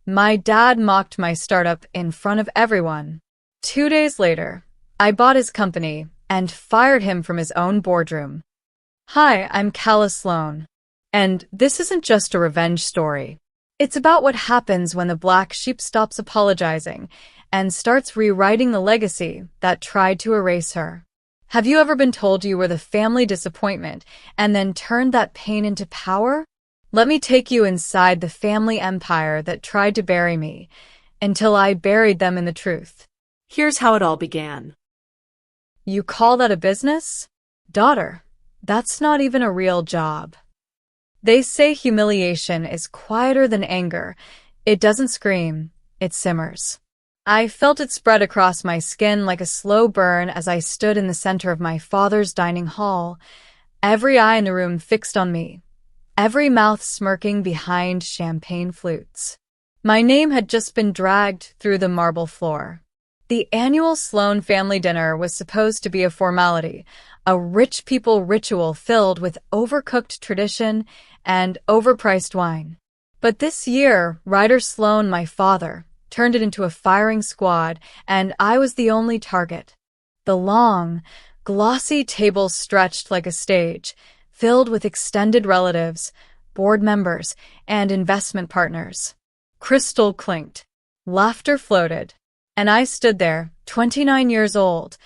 My dad mocked my startup in front of everyone. 2 days later, I bought his company and fired him from his own boardroom. Hi, I'm Calla Sloan. And this isn't just a revenge story. It's about what happens when the black sheep stops apologizing and starts rewriting the legacy that tried to erase her. Have you ever been told you were the family disappointment and then turned that pain into power? Let me take you inside the family empire that tried to bury me until I buried them in the truth. Here's how it all began. You call that a business? Daughter, that's not even a real job. They say humiliation is quieter than anger. It doesn't scream, it simmers. I felt it spread across my skin like a slow burn as I stood in the center of my father's dining hall, every eye in the room fixed on me, every mouth smirking behind champagne flutes. My name had just been dragged through the marble floor. The annual Sloan family dinner was supposed to be a formality, a rich people ritual filled with overcooked tradition and overpriced wine. But this year, Ryder Sloan, my father, turned it into a firing squad, and I was the only target. The long, glossy table stretched like a stage, filled with extended relatives, board members, and investment partners. Crystal clinked. Laughter floated. And I stood there, 29 years old,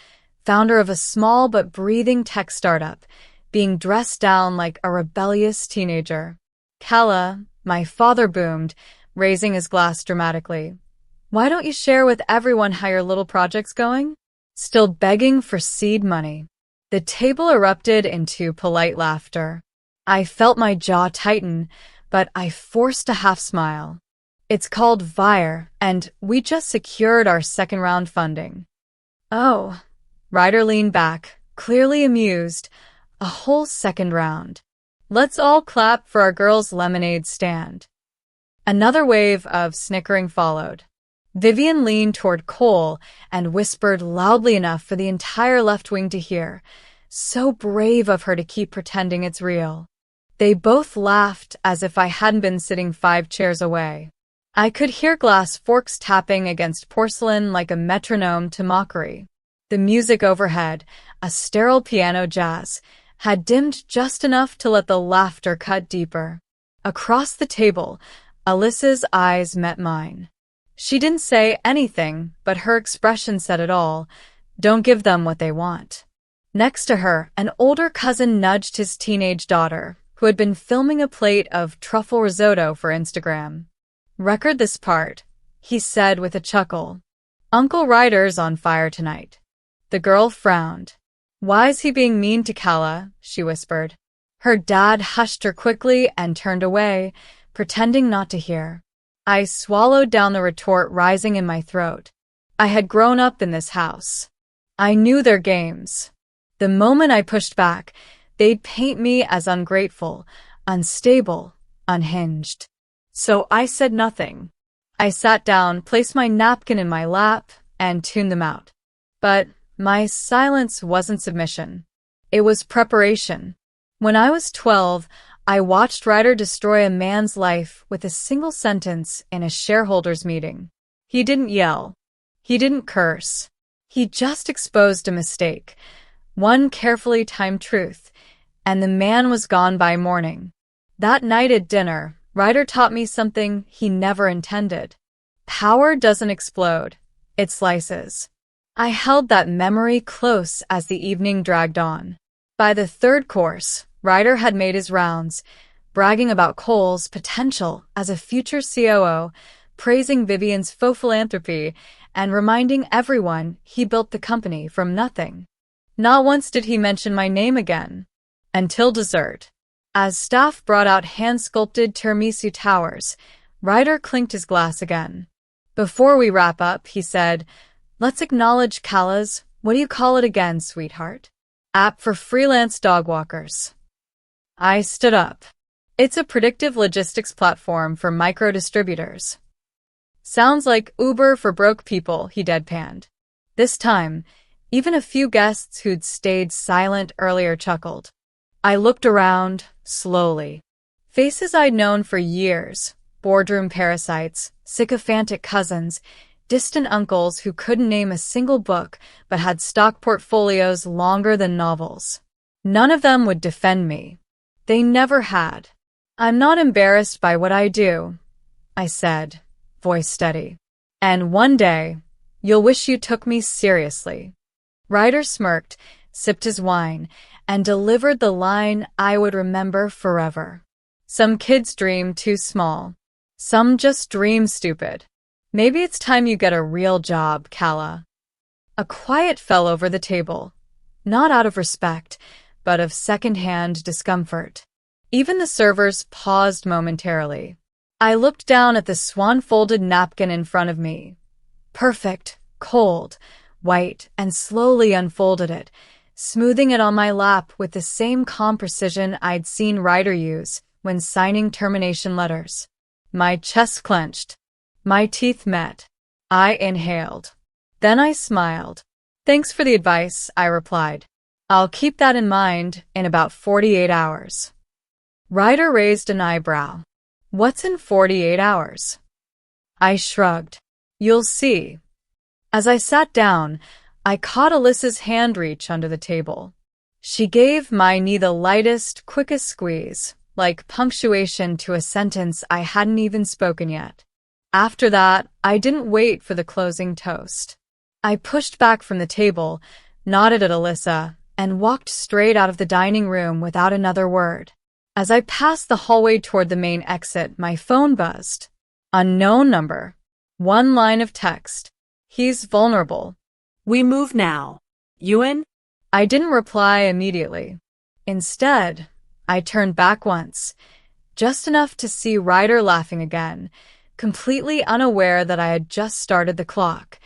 founder of a small but breathing tech startup, being dressed down like a rebellious teenager. Calla, my father boomed, raising his glass dramatically. Why don't you share with everyone how your little project's going? Still begging for seed money. The table erupted into polite laughter. I felt my jaw tighten, but I forced a half smile. It's called Vire, and we just secured our second round funding. Oh, Ryder leaned back, clearly amused. A whole second round. Let's all clap for our girl's lemonade stand. Another wave of snickering followed. Vivian leaned toward Cole and whispered loudly enough for the entire left wing to hear. So brave of her to keep pretending it's real. They both laughed as if I hadn't been sitting 5 chairs away. I could hear glass forks tapping against porcelain like a metronome to mockery. The music overhead, a sterile piano jazz, had dimmed just enough to let the laughter cut deeper. Across the table, Alyssa's eyes met mine. She didn't say anything, but her expression said it all. Don't give them what they want. Next to her, an older cousin nudged his teenage daughter, who had been filming a plate of truffle risotto for Instagram. Record this part, he said with a chuckle. Uncle Ryder's on fire tonight. The girl frowned. Why's he being mean to Calla? She whispered. Her dad hushed her quickly and turned away, pretending not to hear. I swallowed down the retort rising in my throat. I had grown up in this house. I knew their games. The moment I pushed back, they'd paint me as ungrateful, unstable, unhinged. So I said nothing. I sat down, placed my napkin in my lap, and tuned them out. But my silence wasn't submission. It was preparation. When I was 12, I watched Ryder destroy a man's life with a single sentence in a shareholders meeting. He didn't yell. He didn't curse. He just exposed a mistake, one carefully timed truth, and the man was gone by morning. That night at dinner, Ryder taught me something he never intended. Power doesn't explode. It slices. I held that memory close as the evening dragged on. By the third course, Ryder had made his rounds, bragging about Cole's potential as a future COO, praising Vivian's faux philanthropy, and reminding everyone he built the company from nothing. Not once did he mention my name again. Until dessert. As staff brought out hand-sculpted tiramisu towers, Ryder clinked his glass again. Before we wrap up, he said, let's acknowledge Calla's, what do you call it again, sweetheart? App for freelance dog walkers. I stood up. It's a predictive logistics platform for micro-distributors. Sounds like Uber for broke people, he deadpanned. This time, even a few guests who'd stayed silent earlier chuckled. I looked around, slowly. Faces I'd known for years, boardroom parasites, sycophantic cousins, distant uncles who couldn't name a single book but had stock portfolios longer than novels. None of them would defend me. They never had. I'm not embarrassed by what I do, I said, voice steady. And one day, you'll wish you took me seriously. Ryder smirked, sipped his wine, and delivered the line I would remember forever. Some kids dream too small. Some just dream stupid. Maybe it's time you get a real job, Calla. A quiet fell over the table, not out of respect, but of second-hand discomfort. Even the servers paused momentarily. I looked down at the swan-folded napkin in front of me. Perfect, cold, white, and slowly unfolded it, smoothing it on my lap with the same calm precision I'd seen Ryder use when signing termination letters. My chest clenched. My teeth met. I inhaled. Then I smiled. Thanks for the advice, I replied. I'll keep that in mind in about 48 hours. Ryder raised an eyebrow. What's in 48 hours? I shrugged. You'll see. As I sat down, I caught Alyssa's hand reach under the table. She gave my knee the lightest, quickest squeeze, like punctuation to a sentence I hadn't even spoken yet. After that, I didn't wait for the closing toast. I pushed back from the table, nodded at Alyssa, and walked straight out of the dining room without another word. As I passed the hallway toward the main exit, my phone buzzed. Unknown number. One line of text. He's vulnerable. We move now. You in? I didn't reply immediately. Instead, I turned back once, just enough to see Ryder laughing again, completely unaware that I had just started the clock.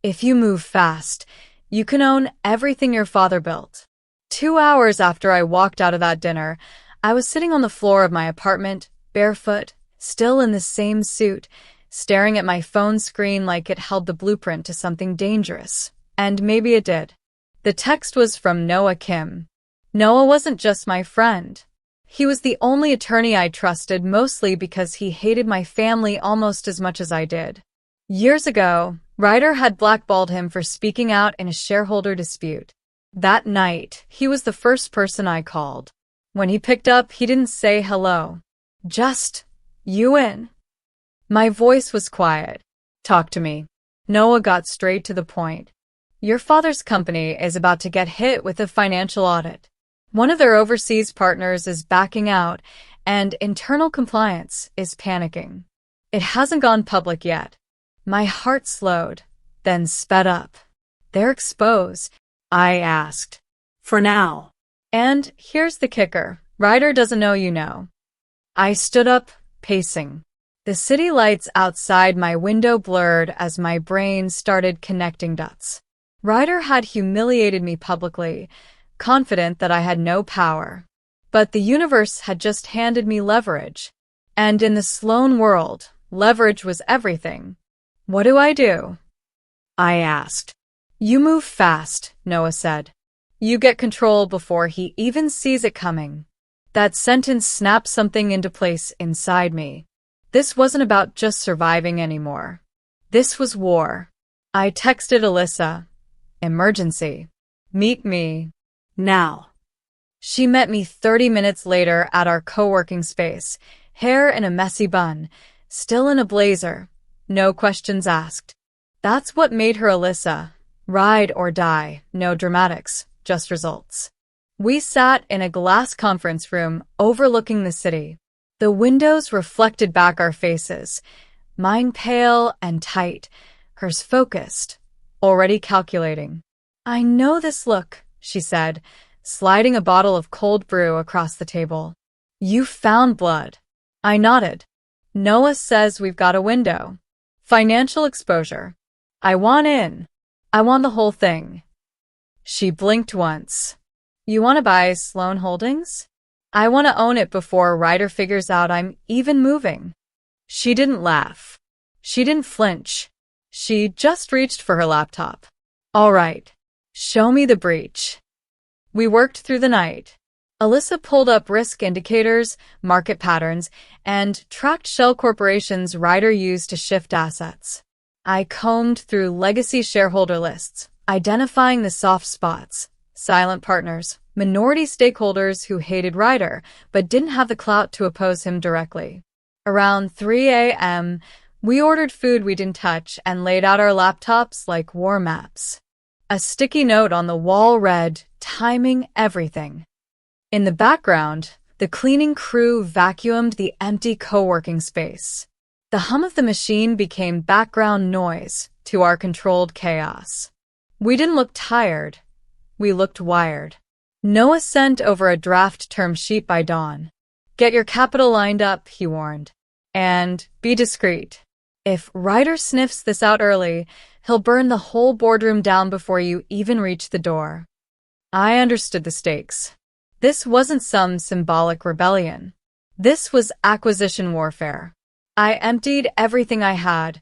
If you move fast, you can own everything your father built. 2 hours after I walked out of that dinner, I was sitting on the floor of my apartment, barefoot, still in the same suit, staring at my phone screen like it held the blueprint to something dangerous. And maybe it did. The text was from Noah Kim. Noah wasn't just my friend. He was the only attorney I trusted, mostly because he hated my family almost as much as I did. Years ago, Ryder had blackballed him for speaking out in a shareholder dispute. That night, he was the first person I called. When he picked up, he didn't say hello. Just, you in? My voice was quiet. Talk to me. Noah got straight to the point. Your father's company is about to get hit with a financial audit. One of their overseas partners is backing out, and internal compliance is panicking. It hasn't gone public yet. My heart slowed, then sped up. They're exposed, I asked. For now. And here's the kicker. Ryder doesn't know you know. I stood up, pacing. The city lights outside my window blurred as my brain started connecting dots. Ryder had humiliated me publicly, confident that I had no power. But the universe had just handed me leverage. And in the Sloan world, leverage was everything. What do? I asked. You move fast, Noah said. You get control before he even sees it coming. That sentence snapped something into place inside me. This wasn't about just surviving anymore. This was war. I texted Alyssa. Emergency. Meet me. Now. She met me 30 minutes later at our co-working space, hair in a messy bun, still in a blazer. No questions asked. That's what made her Alyssa. Ride or die, no dramatics, just results. We sat in a glass conference room overlooking the city. The windows reflected back our faces, mine pale and tight, hers focused, already calculating. I know this look, she said, sliding a bottle of cold brew across the table. You found blood. I nodded. Noah says we've got a window. Financial exposure. I want in. I want the whole thing. She blinked once. You want to buy Sloan Holdings? I want to own it before Ryder figures out I'm even moving. She didn't laugh. She didn't flinch. She just reached for her laptop. All right. Show me the breach. We worked through the night. Alyssa pulled up risk indicators, market patterns, and tracked shell corporations Ryder used to shift assets. I combed through legacy shareholder lists, identifying the soft spots, silent partners, minority stakeholders who hated Ryder but didn't have the clout to oppose him directly. Around 3 a.m., we ordered food we didn't touch and laid out our laptops like war maps. A sticky note on the wall read, "Timing everything." In the background, the cleaning crew vacuumed the empty co-working space. The hum of the machine became background noise to our controlled chaos. We didn't look tired. We looked wired. Noah sent over a draft term sheet by dawn. "Get your capital lined up," he warned. "And be discreet. If Ryder sniffs this out early, he'll burn the whole boardroom down before you even reach the door." I understood the stakes. This wasn't some symbolic rebellion. This was acquisition warfare. I emptied everything I had.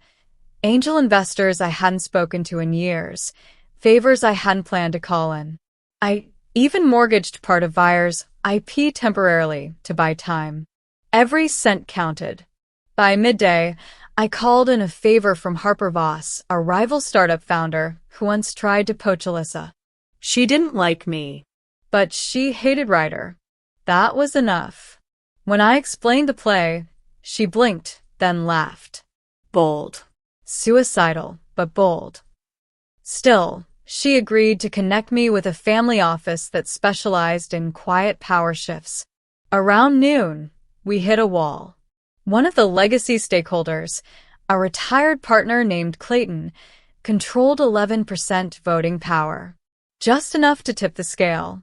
Angel investors I hadn't spoken to in years. Favors I hadn't planned to call in. I even mortgaged part of Veyer's IP temporarily to buy time. Every cent counted. By midday, I called in a favor from Harper Voss, a rival startup founder who once tried to poach Alyssa. She didn't like me. But she hated Ryder. That was enough. When I explained the play, she blinked, then laughed. Bold. Suicidal, but bold. Still, she agreed to connect me with a family office that specialized in quiet power shifts. Around noon, we hit a wall. One of the legacy stakeholders, a retired partner named Clayton, controlled 11% voting power. Just enough to tip the scale.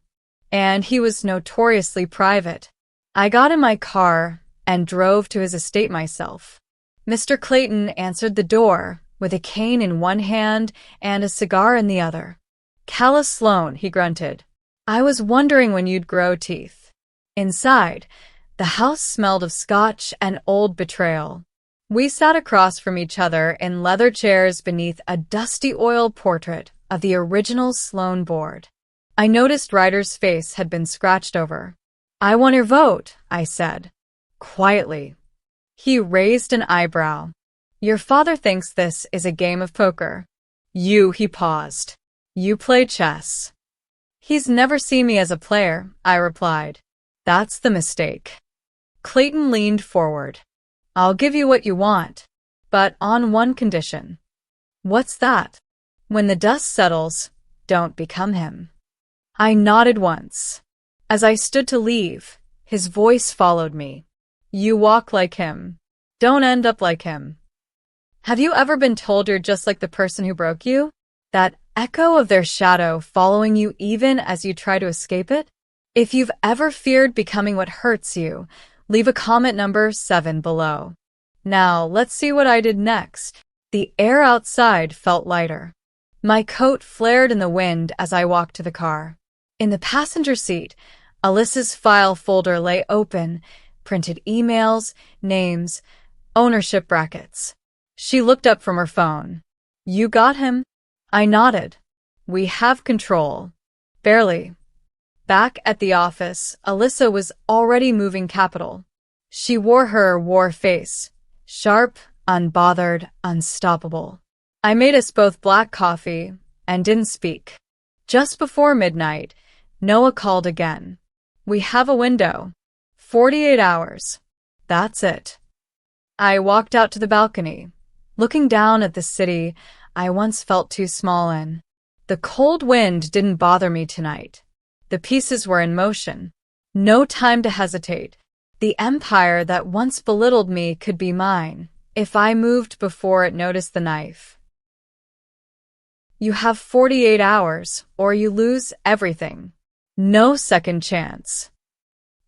And he was notoriously private. I got in my car and drove to his estate myself. Mr. Clayton answered the door with a cane in one hand and a cigar in the other. "Calla Sloan," he grunted. "I was wondering when you'd grow teeth." Inside, the house smelled of scotch and old betrayal. We sat across from each other in leather chairs beneath a dusty oil portrait of the original Sloan board. I noticed Ryder's face had been scratched over. "I want your vote," I said. Quietly. He raised an eyebrow. "Your father thinks this is a game of poker." He paused. "You play chess." "He's never seen me as a player," I replied. "That's the mistake." Clayton leaned forward. "I'll give you what you want, but on one condition." "What's that?" "When the dust settles, don't become him." I nodded once. As I stood to leave, his voice followed me. "You walk like him. Don't end up like him." Have you ever been told you're just like the person who broke you? That echo of their shadow following you even as you try to escape it? If you've ever feared becoming what hurts you, leave a comment number 7 below. Now, let's see what I did next. The air outside felt lighter. My coat flared in the wind as I walked to the car. In the passenger seat, Alyssa's file folder lay open, printed emails, names, ownership brackets. She looked up from her phone. "You got him?" I nodded. "We have control." Barely. Back at the office, Alyssa was already moving capital. She wore her war face, sharp, unbothered, unstoppable. I made us both black coffee and didn't speak. Just before midnight, Noah called again. "We have a window. 48 hours. That's it." I walked out to the balcony, looking down at the city I once felt too small in. The cold wind didn't bother me tonight. The pieces were in motion. No time to hesitate. The empire that once belittled me could be mine, if I moved before it noticed the knife. "You have 48 hours, or you lose everything. No second chance."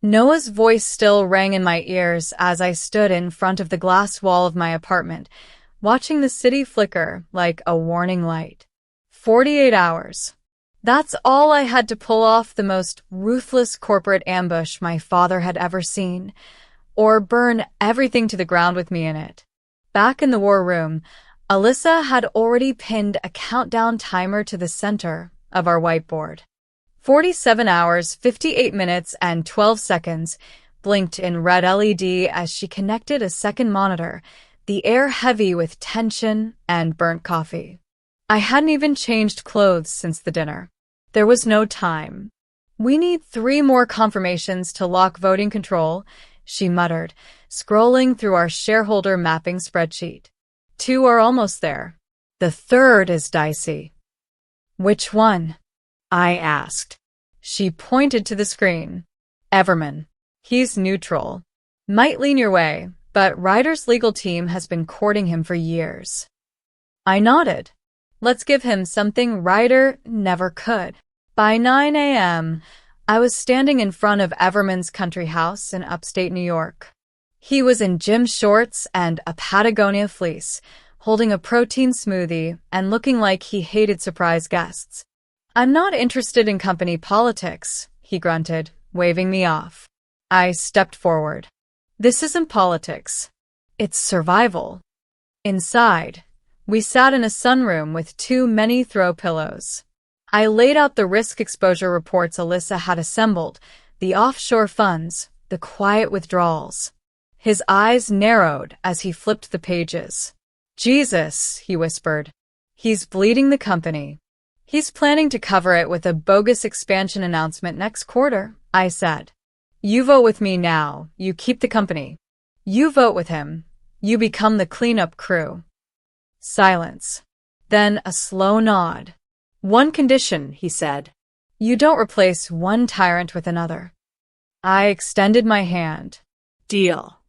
Noah's voice still rang in my ears as I stood in front of the glass wall of my apartment, watching the city flicker like a warning light. 48 hours. That's all I had to pull off the most ruthless corporate ambush my father had ever seen, or burn everything to the ground with me in it. Back in the war room, Alyssa had already pinned a countdown timer to the center of our whiteboard. 47 hours, 58 minutes, and 12 seconds blinked in red LED as she connected a second monitor, the air heavy with tension and burnt coffee. I hadn't even changed clothes since the dinner. There was no time. "We need 3 more confirmations to lock voting control," she muttered, scrolling through our shareholder mapping spreadsheet. 2 are almost there. The 3rd is dicey. "Which one?" I asked. She pointed to the screen. "Everman. He's neutral. Might lean your way, but Ryder's legal team has been courting him for years." I nodded. Let's give him something Ryder never could. By 9 a.m., I was standing in front of Everman's country house in upstate New York. He was in gym shorts and a Patagonia fleece, holding a protein smoothie and looking like he hated surprise guests. "I'm not interested in company politics," he grunted, waving me off. I stepped forward. "This isn't politics. It's survival." Inside, we sat in a sunroom with too many throw pillows. I laid out the risk exposure reports Alyssa had assembled, the offshore funds, the quiet withdrawals. His eyes narrowed as he flipped the pages. "Jesus," he whispered. "He's bleeding the company. He's planning to cover it with a bogus expansion announcement next quarter," I said. "You vote with me now, you keep the company. You vote with him, you become the cleanup crew." Silence. Then a slow nod. "One condition," he said. "You don't replace one tyrant with another." I extended my hand. "Deal."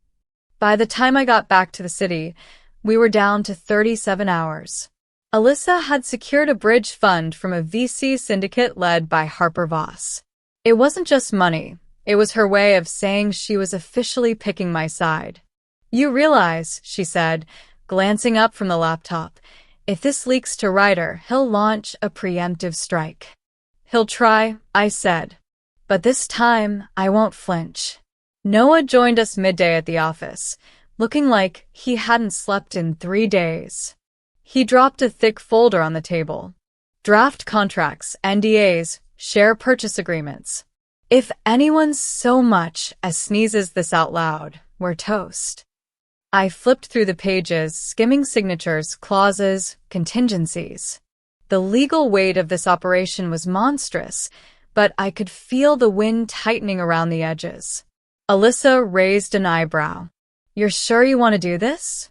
By the time I got back to the city, we were down to 37 hours. Alyssa had secured a bridge fund from a VC syndicate led by Harper Voss. It wasn't just money. It was her way of saying she was officially picking my side. "You realize," she said, glancing up from the laptop, "if this leaks to Ryder, he'll launch a preemptive strike." "He'll try," I said. "But this time, I won't flinch." Noah joined us midday at the office, looking like he hadn't slept in 3 days. He dropped a thick folder on the table. "Draft contracts, NDAs, share purchase agreements. If anyone so much as sneezes this out loud, we're toast." I flipped through the pages, skimming signatures, clauses, contingencies. The legal weight of this operation was monstrous, but I could feel the wind tightening around the edges. Alyssa raised an eyebrow. "You're sure you want to do this?"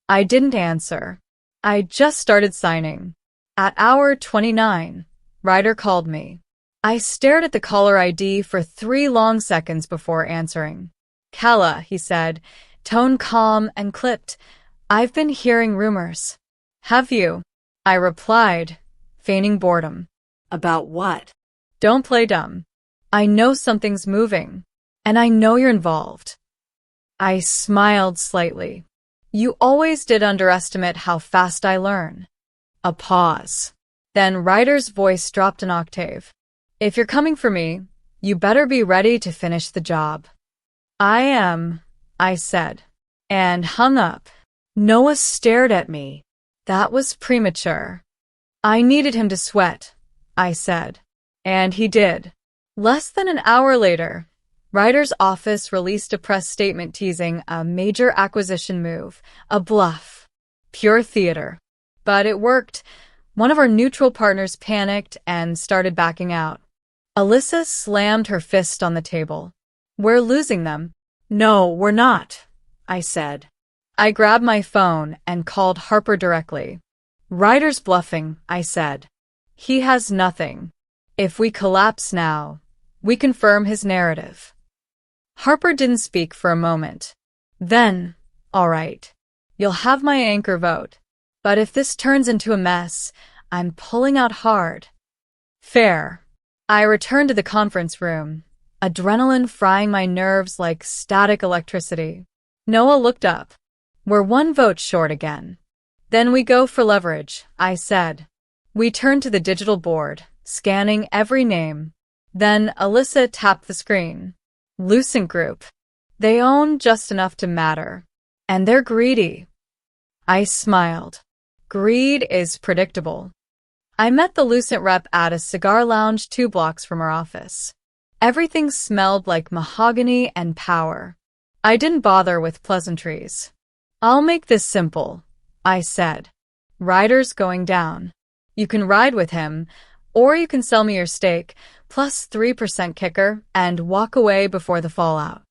I didn't answer. I just started signing. At hour 29, Ryder called me. I stared at the caller ID for 3 long seconds before answering. "Kala," he said, tone calm and clipped. "I've been hearing rumors." "Have you?" I replied, feigning boredom. "About what?" "Don't play dumb. I know something's moving, and I know you're involved." I smiled slightly. "You always did underestimate how fast I learn." A pause. Then Ryder's voice dropped an octave. "If you're coming for me, you better be ready to finish the job." "I am," I said, and hung up. Noah stared at me. That was premature. "I needed him to sweat," I said. And he did. Less than an hour later, Ryder's office released a press statement teasing a major acquisition move, a bluff. Pure theater. But it worked. One of our neutral partners panicked and started backing out. Alyssa slammed her fist on the table. "We're losing them." "No, we're not," I said. I grabbed my phone and called Harper directly. "Ryder's bluffing," I said. "He has nothing. If we collapse now, we confirm his narrative." Harper didn't speak for a moment. Then, "All right, you'll have my anchor vote. But if this turns into a mess, I'm pulling out hard." "Fair." I returned to the conference room, adrenaline frying my nerves like static electricity. Noah looked up. "We're 1 vote short again." "Then we go for leverage," I said. We turned to the digital board, scanning every name. Then Alyssa tapped the screen. "Lucent Group. They own just enough to matter. And they're greedy." I smiled. Greed is predictable. I met the Lucent rep at a cigar lounge 2 blocks from our office. Everything smelled like mahogany and power. I didn't bother with pleasantries. "I'll make this simple," I said. "Ryder's going down. You can ride with him, or you can sell me your stake, plus 3% kicker, and walk away before the fallout."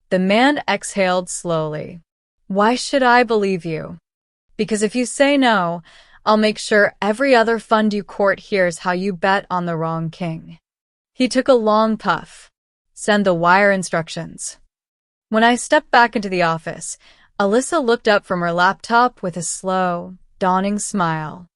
The man exhaled slowly. "Why should I believe you?" "Because if you say no, I'll make sure every other fund you court hears how you bet on the wrong king." He took a long puff. "Send the wire instructions." When I stepped back into the office, Alyssa looked up from her laptop with a slow, dawning smile.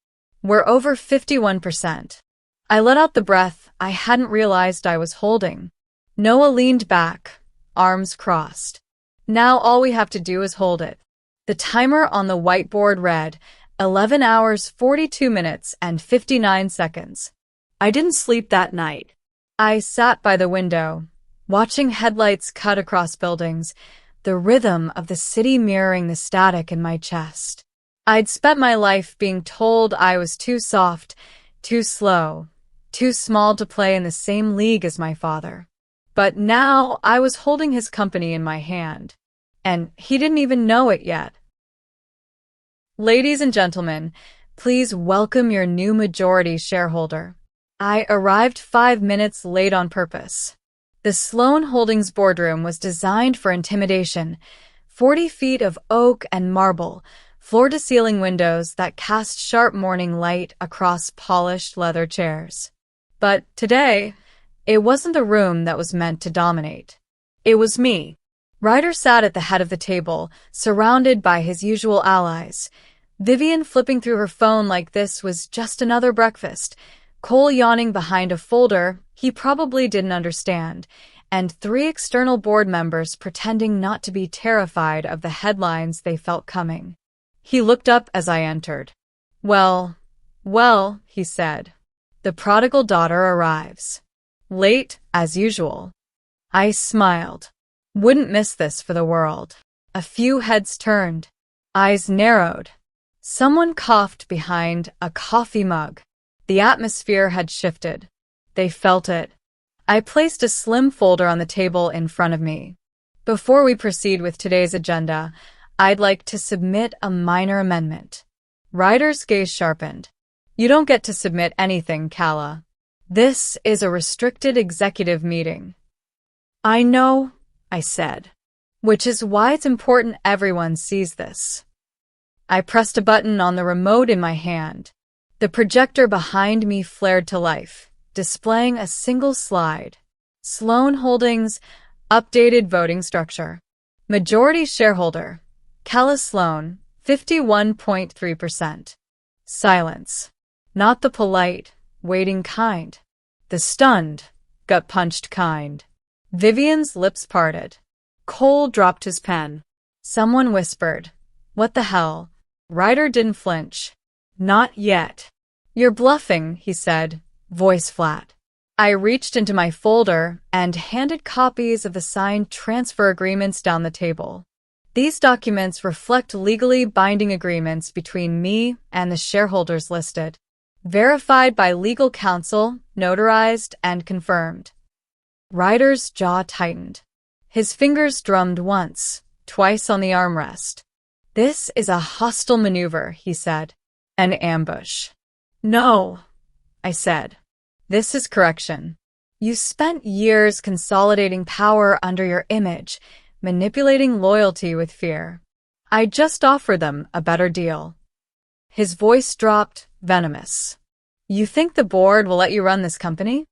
"We're over 51%. I let out the breath I hadn't realized I was holding. Noah leaned back, arms crossed. "Now all we have to do is hold it." The timer on the whiteboard read 11 hours 42 minutes and 59 seconds. I didn't sleep that night. I sat by the window, watching headlights cut across buildings, the rhythm of the city mirroring the static in my chest. I'd spent my life being told I was too soft, too slow, too small to play in the same league as my father. But now I was holding his company in my hand, and he didn't even know it yet. "Ladies and gentlemen, please welcome your new majority shareholder." I arrived 5 minutes late on purpose. The Sloan Holdings boardroom was designed for intimidation, 40 feet of oak and marble, floor-to-ceiling windows that cast sharp morning light across polished leather chairs. But today, it wasn't the room that was meant to dominate. It was me. Ryder sat at the head of the table, surrounded by his usual allies. Vivian flipping through her phone like this was just another breakfast. Cole yawning behind a folder he probably didn't understand, and 3 external board members pretending not to be terrified of the headlines they felt coming. He looked up as I entered. Well, he said. "The prodigal daughter arrives. Late, as usual." I smiled. Wouldn't miss this for the world. A few heads turned. Eyes narrowed. Someone coughed behind a coffee mug. The atmosphere had shifted. They felt it. I placed a slim folder on the table in front of me. "Before we proceed with today's agenda, I'd like to submit a minor amendment." Ryder's gaze sharpened. "You don't get to submit anything, Calla. This is a restricted executive meeting." "I know," I said. "Which is why it's important everyone sees this." I pressed a button on the remote in my hand. The projector behind me flared to life, displaying a single slide. Sloan Holdings, updated voting structure. Majority shareholder, Calla Sloan, 51.3%. Silence. Not the polite, waiting kind. The stunned, gut-punched kind. Vivian's lips parted. Cole dropped his pen. Someone whispered, "What the hell?" Ryder didn't flinch. "Not yet." "You're bluffing," he said, voice flat. I reached into my folder and handed copies of the signed transfer agreements down the table. These documents reflect legally binding agreements between me and the shareholders listed, verified by legal counsel, notarized, and confirmed. Ryder's jaw tightened. His fingers drummed once, twice on the armrest. "This is a hostile maneuver," he said. "An ambush." "No," I said. "This is correction. You spent years consolidating power under your image, manipulating loyalty with fear. I just offered them a better deal." His voice dropped, venomous. "You think the board will let you run this company?"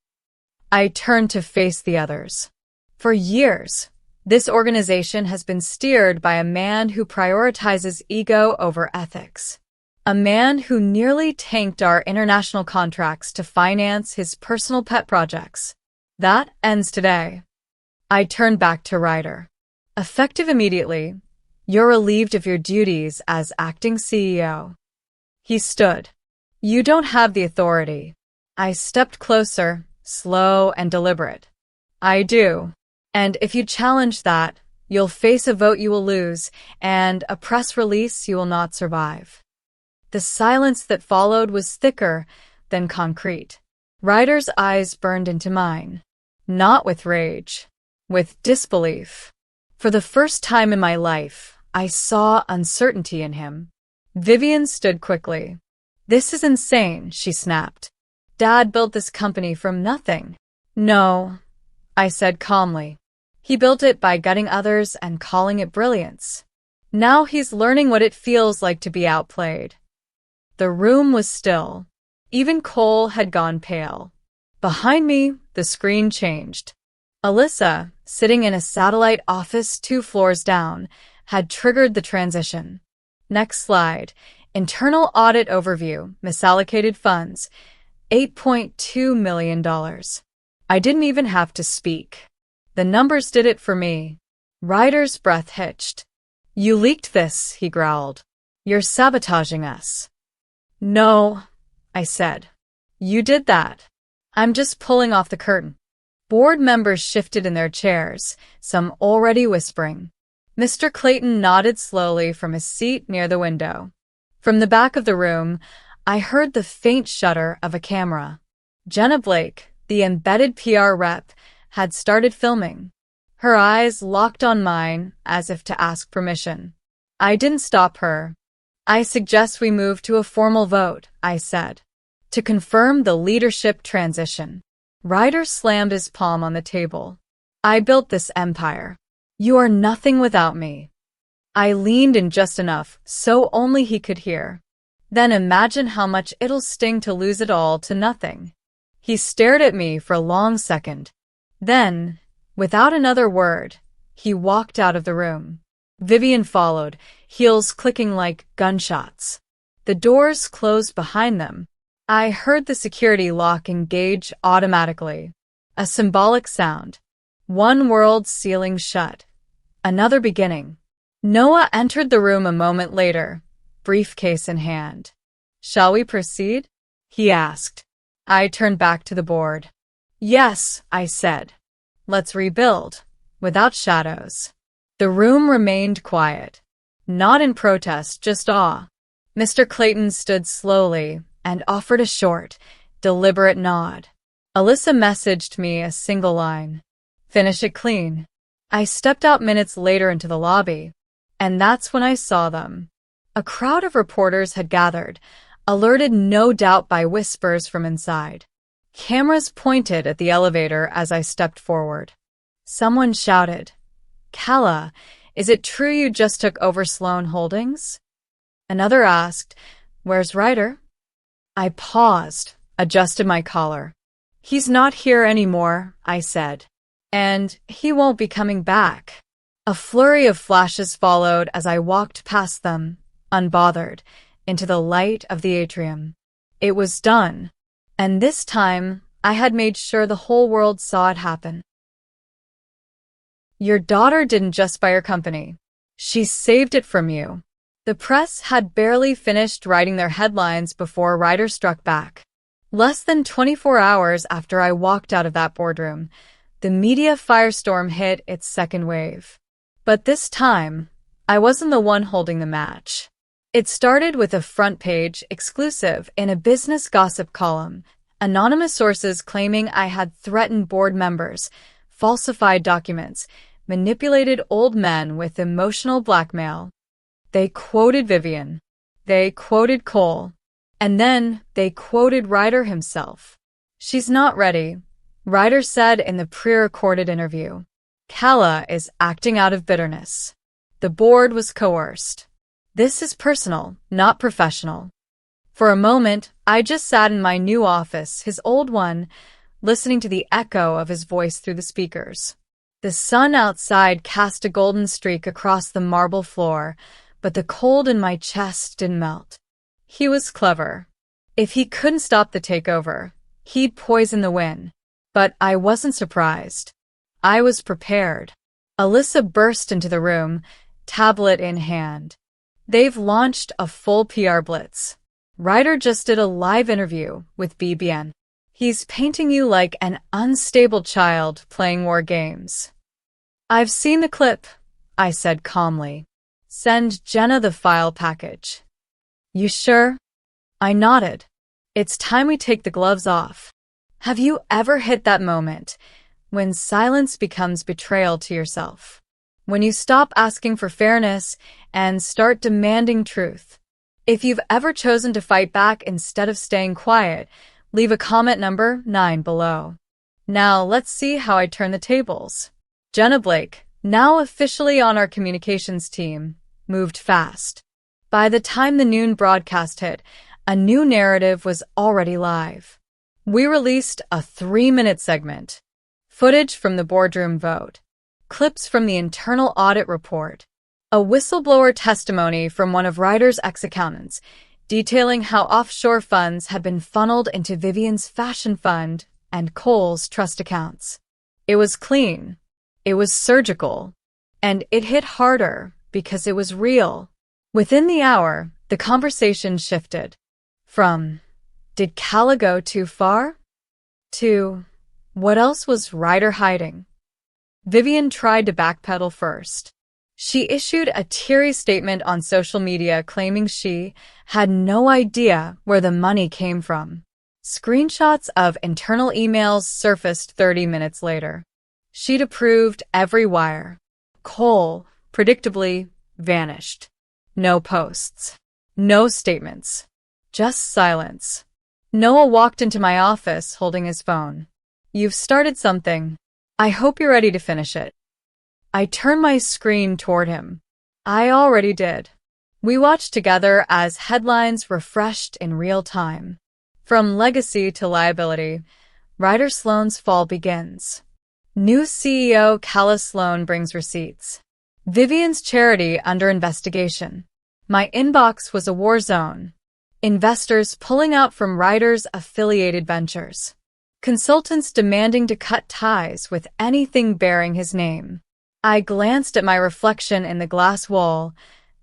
I turned to face the others. For years, this organization has been steered by a man who prioritizes ego over ethics. A man who nearly tanked our international contracts to finance his personal pet projects. That ends today. I turned back to Ryder. "Effective immediately, you're relieved of your duties as acting CEO." He stood. "You don't have the authority." I stepped closer, slow and deliberate. "I do. And if you challenge that, you'll face a vote you will lose and a press release you will not survive." The silence that followed was thicker, then concrete. Ryder's eyes burned into mine. Not with rage, with disbelief. For the first time in my life, I saw uncertainty in him. Vivian stood quickly. "This is insane," she snapped. "Dad built this company from nothing." "No," I said calmly. "He built it by gutting others and calling it brilliance. Now he's learning what it feels like to be outplayed." The room was still. Even Cole had gone pale. Behind me, the screen changed. Alyssa, sitting in a satellite office 2 floors down, had triggered the transition. Next slide. Internal audit overview, misallocated funds, $8.2 million. I didn't even have to speak. The numbers did it for me. Ryder's breath hitched. "You leaked this," he growled. "You're sabotaging us." "No," I said. "You did that. I'm just pulling off the curtain." Board members shifted in their chairs, some already whispering. Mr. Clayton nodded slowly from his seat near the window. From the back of the room, I heard the faint shudder of a camera. Jenna Blake, the embedded PR rep, had started filming. Her eyes locked on mine as if to ask permission. I didn't stop her. "I suggest we move to a formal vote," I said, "to confirm the leadership transition." Ryder slammed his palm on the table. "I built this empire. You are nothing without me." I leaned in just enough so only he could hear. "Then imagine how much it'll sting to lose it all to nothing." He stared at me for a long second. Then, without another word, he walked out of the room. Vivian followed, heels clicking like gunshots. The doors closed behind them. I heard the security lock engage automatically. A symbolic sound. One world sealing shut. Another beginning. Noah entered the room a moment later, briefcase in hand. "Shall we proceed?" he asked. I turned back to the board. "Yes," I said. "Let's rebuild, without shadows." The room remained quiet. Not in protest, just awe. Mr. Clayton stood slowly and offered a short, deliberate nod. Alyssa messaged me a single line. "Finish it clean." I stepped out minutes later into the lobby, and that's when I saw them. A crowd of reporters had gathered, alerted no doubt by whispers from inside. Cameras pointed at the elevator as I stepped forward. Someone shouted, "Kala, is it true you just took over Sloan Holdings?" Another asked, "Where's Ryder?" I paused, adjusted my collar. "He's not here anymore," I said. "And he won't be coming back." A flurry of flashes followed as I walked past them, unbothered, into the light of the atrium. It was done, and this time I had made sure the whole world saw it happen. "Your daughter didn't just buy your company. She saved it from you." The press had barely finished writing their headlines before Ryder struck back. Less than 24 hours after I walked out of that boardroom, the media firestorm hit its second wave. But this time, I wasn't the one holding the match. It started with a front-page exclusive in a business gossip column, anonymous sources claiming I had threatened board members, falsified documents, manipulated old men with emotional blackmail. They quoted Vivian. They quoted Cole. And then they quoted Ryder himself. "She's not ready," Ryder said in the pre-recorded interview. "Kala is acting out of bitterness." The board was coerced. This is personal, not professional. For a moment, I just sat in my new office, his old one, listening to the echo of his voice through the speakers. The sun outside cast a golden streak across the marble floor, but the cold in my chest didn't melt. He was clever. If he couldn't stop the takeover, he'd poison the win. But I wasn't surprised. I was prepared. Alyssa burst into the room, tablet in hand. "They've launched a full PR blitz. Ryder just did a live interview with BBN. He's painting you like an unstable child playing war games." "I've seen the clip," I said calmly. "Send Jenna the file package." "You sure?" I nodded. It's time we take the gloves off. Have you ever hit that moment when silence becomes betrayal to yourself? When you stop asking for fairness and start demanding truth? If you've ever chosen to fight back instead of staying quiet, leave a comment number 9 below. Now let's see how I turn the tables. Jenna Blake, now officially on our communications team, moved fast. By the time the noon broadcast hit, a new narrative was already live. We released a 3-minute segment. Footage from the boardroom vote. Clips from the internal audit report. A whistleblower testimony from one of Ryder's ex-accountants, detailing how offshore funds had been funneled into Vivian's fashion fund and Cole's trust accounts. It was clean. It was surgical. And it hit harder because it was real. Within the hour, the conversation shifted. From, did Calla go too far? To, what else was Ryder hiding? Vivian tried to backpedal first. She issued a teary statement on social media claiming she had no idea where the money came from. Screenshots of internal emails surfaced 30 minutes later. She'd approved every wire. Cole, predictably, vanished. No posts. No statements. Just silence. Noah walked into my office holding his phone. You've started something. I hope you're ready to finish it. I turned my screen toward him. I already did. We watched together as headlines refreshed in real time. From legacy to liability, Ryder Sloan's fall begins. New CEO Calla Sloan brings receipts. Vivian's charity under investigation. My inbox was a war zone. Investors pulling out from Ryder's affiliated ventures. Consultants demanding to cut ties with anything bearing his name. I glanced at my reflection in the glass wall.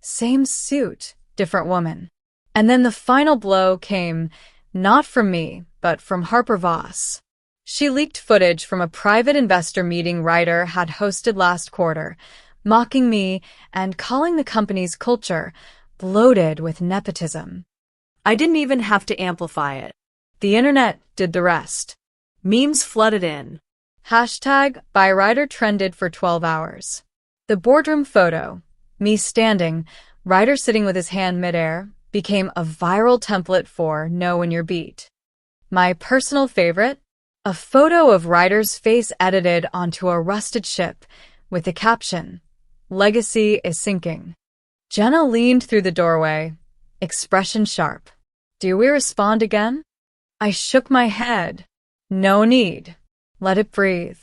Same suit, different woman. And then the final blow came, not from me, but from Harper Voss. She leaked footage from a private investor meeting Ryder had hosted last quarter, mocking me and calling the company's culture bloated with nepotism. I didn't even have to amplify it. The internet did the rest. Memes flooded in. Hashtag by Ryder trended for 12 hours. The boardroom photo, me standing, Ryder sitting with his hand midair, became a viral template for Know When You're Beat. My personal favorite? A photo of Ryder's face edited onto a rusted ship with the caption, "Legacy is sinking." Jenna leaned through the doorway, expression sharp. Do we respond again? I shook my head. No need. Let it breathe.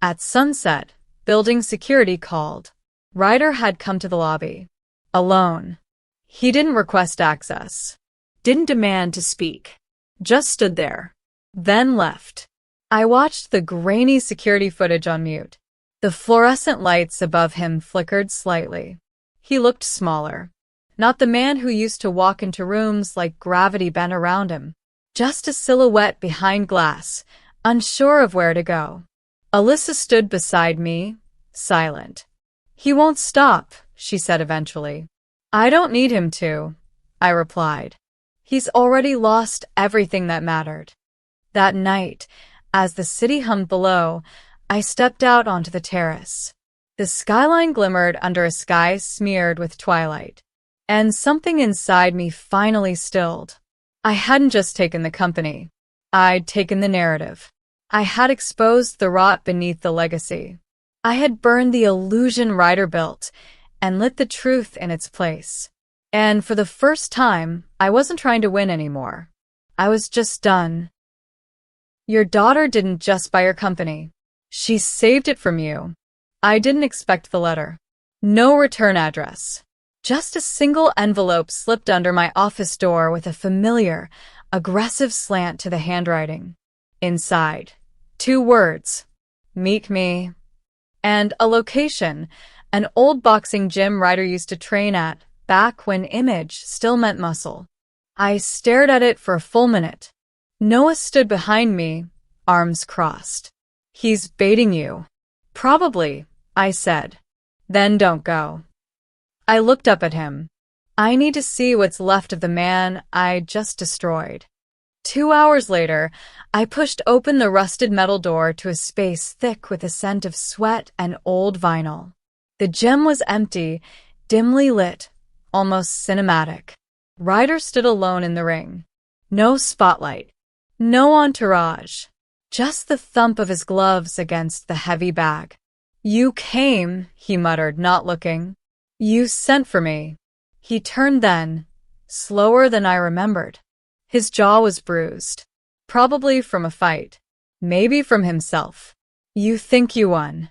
At sunset, building security called. Ryder had come to the lobby. Alone. He didn't request access. Didn't demand to speak. Just stood there. Then left. I watched the grainy security footage on mute. The fluorescent lights above him flickered slightly. He looked smaller. Not the man who used to walk into rooms like gravity bent around him. Just a silhouette behind glass, unsure of where to go. Alyssa stood beside me, silent. He won't stop, she said eventually. I don't need him to, I replied. He's already lost everything that mattered. That night, as the city hummed below, I stepped out onto the terrace. The skyline glimmered under a sky smeared with twilight. And something inside me finally stilled. I hadn't just taken the company. I'd taken the narrative. I had exposed the rot beneath the legacy. I had burned the illusion Ryder built and lit the truth in its place. And for the first time, I wasn't trying to win anymore. I was just done. Your daughter didn't just buy your company. She saved it from you. I didn't expect the letter. No return address. Just a single envelope slipped under my office door with a familiar, aggressive slant to the handwriting. Inside, 2 words, meet me, and a location, an old boxing gym Ryder used to train at, back when image still meant muscle. I stared at it for a full minute. Noah stood behind me, arms crossed. He's baiting you. Probably, I said. Then don't go. I looked up at him. I need to see what's left of the man I just destroyed. 2 hours later, I pushed open the rusted metal door to a space thick with a scent of sweat and old vinyl. The gym was empty, dimly lit, almost cinematic. Ryder stood alone in the ring. No spotlight. No entourage. Just the thump of his gloves against the heavy bag. "You came," he muttered, not looking. "You sent for me." He turned then, slower than I remembered. His jaw was bruised. Probably from a fight. Maybe from himself. "You think you won."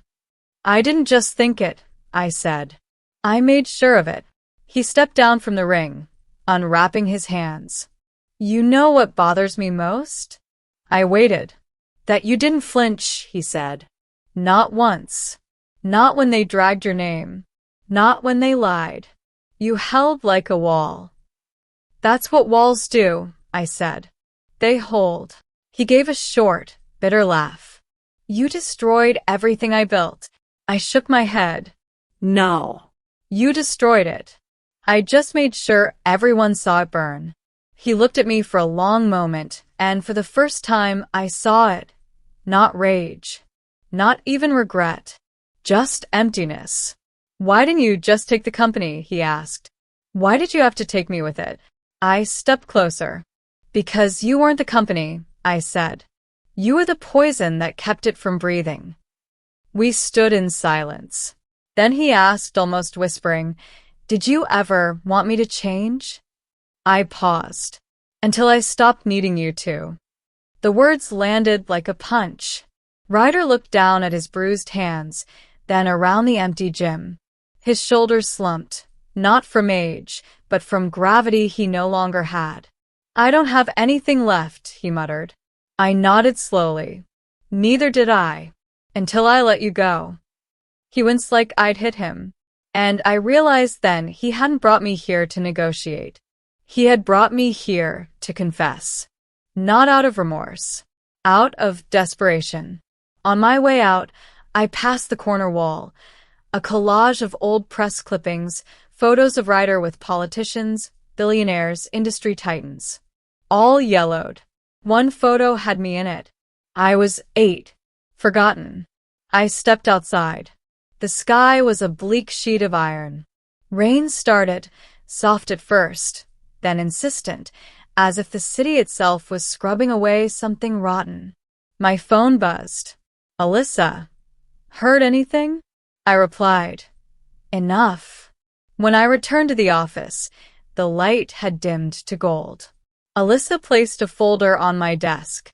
"I didn't just think it," I said. "I made sure of it." He stepped down from the ring, unwrapping his hands. "You know what bothers me most?" I waited. "That you didn't flinch," he said. "Not once. Not when they dragged your name. Not when they lied. You held like a wall." "That's what walls do," I said. "They hold." He gave a short, bitter laugh. "You destroyed everything I built." I shook my head. "No. You destroyed it. I just made sure everyone saw it burn." He looked at me for a long moment, and for the first time I saw it. Not rage. Not even regret. Just emptiness. "Why didn't you just take the company?" he asked. "Why did you have to take me with it?" I stepped closer. "Because you weren't the company," I said. "You were the poison that kept it from breathing." We stood in silence. Then he asked, almost whispering, "Did you ever want me to change?" I paused. "Until I stopped needing you to." The words landed like a punch. Ryder looked down at his bruised hands, then around the empty gym. His shoulders slumped, not from age, but from gravity he no longer had. "I don't have anything left," he muttered. I nodded slowly. "Neither did I. Until I let you go." He winced like I'd hit him. And I realized then he hadn't brought me here to negotiate. He had brought me here to confess. Not out of remorse. Out of desperation. On my way out, I passed the corner wall. A collage of old press clippings, photos of Ryder with politicians, billionaires, industry titans. All yellowed. One photo had me in it. I was 8. Forgotten. I stepped outside. The sky was a bleak sheet of iron. Rain started, soft at first, then insistent, as if the city itself was scrubbing away something rotten. My phone buzzed. "Alyssa, heard anything?" I replied. "Enough." When I returned to the office, the light had dimmed to gold. Alyssa placed a folder on my desk.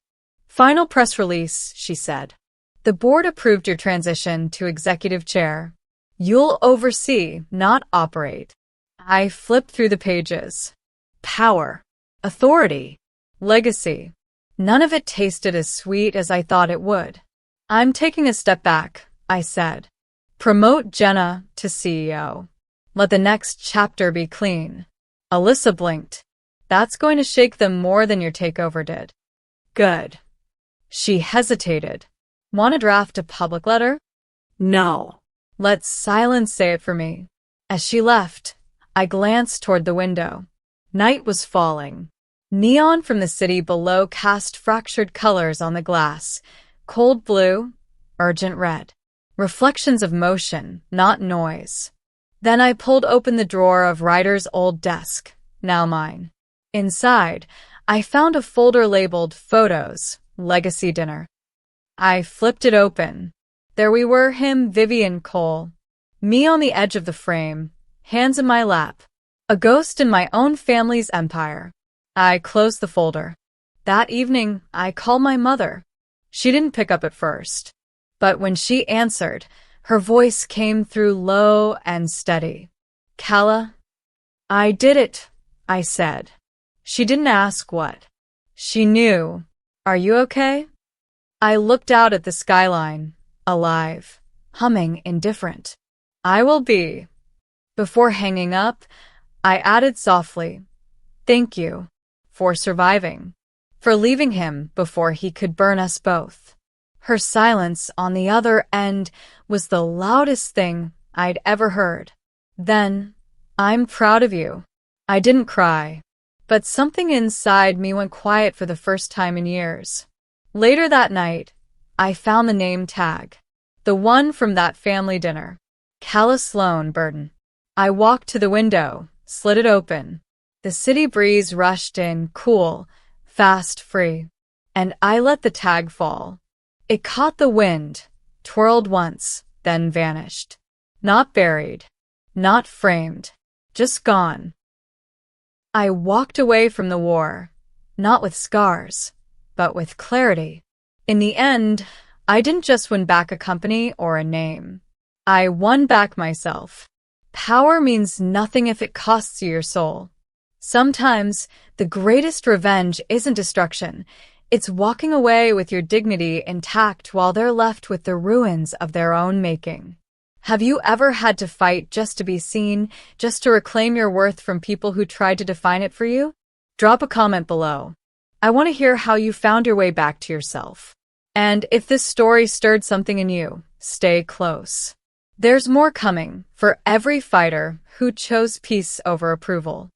"Final press release," she said. "The board approved your transition to executive chair. You'll oversee, not operate." I flipped through the pages. Power. Authority. Legacy. None of it tasted as sweet as I thought it would. "I'm taking a step back," I said. "Promote Jenna to CEO. Let the next chapter be clean." Alyssa blinked. "That's going to shake them more than your takeover did." "Good." She hesitated. "Want to draft a public letter?" "No." "Let silence say it for me." As she left, I glanced toward the window. Night was falling. Neon from the city below cast fractured colors on the glass. Cold blue, urgent red. Reflections of motion, not noise. Then I pulled open the drawer of Ryder's old desk, now mine. Inside, I found a folder labeled Photos, Legacy Dinner. I flipped it open. There we were, him, Vivian, Cole. Me on the edge of the frame, hands in my lap. A ghost in my own family's empire. I closed the folder. That evening, I called my mother. She didn't pick up at first. But when she answered, her voice came through low and steady. "Calla?" "I did it," I said. She didn't ask what. She knew. "Are you okay?" I looked out at the skyline, alive, humming, indifferent. "I will be." Before hanging up, I added softly, "Thank you for surviving, for leaving him before he could burn us both." Her silence on the other end was the loudest thing I'd ever heard. Then, "I'm proud of you." I didn't cry, but something inside me went quiet for the first time in years. Later that night, I found the name tag. The one from that family dinner. Calla Sloan Burton. I walked to the window, slid it open. The city breeze rushed in, cool, fast, free. And I let the tag fall. It caught the wind, twirled once, then vanished. Not buried, not framed, just gone. I walked away from the war, not with scars, but with clarity. In the end, I didn't just win back a company or a name. I won back myself. Power means nothing if it costs you your soul. Sometimes, the greatest revenge isn't destruction. It's walking away with your dignity intact while they're left with the ruins of their own making. Have you ever had to fight just to be seen, just to reclaim your worth from people who tried to define it for you? Drop a comment below. I want to hear how you found your way back to yourself. And if this story stirred something in you, stay close. There's more coming for every fighter who chose peace over approval.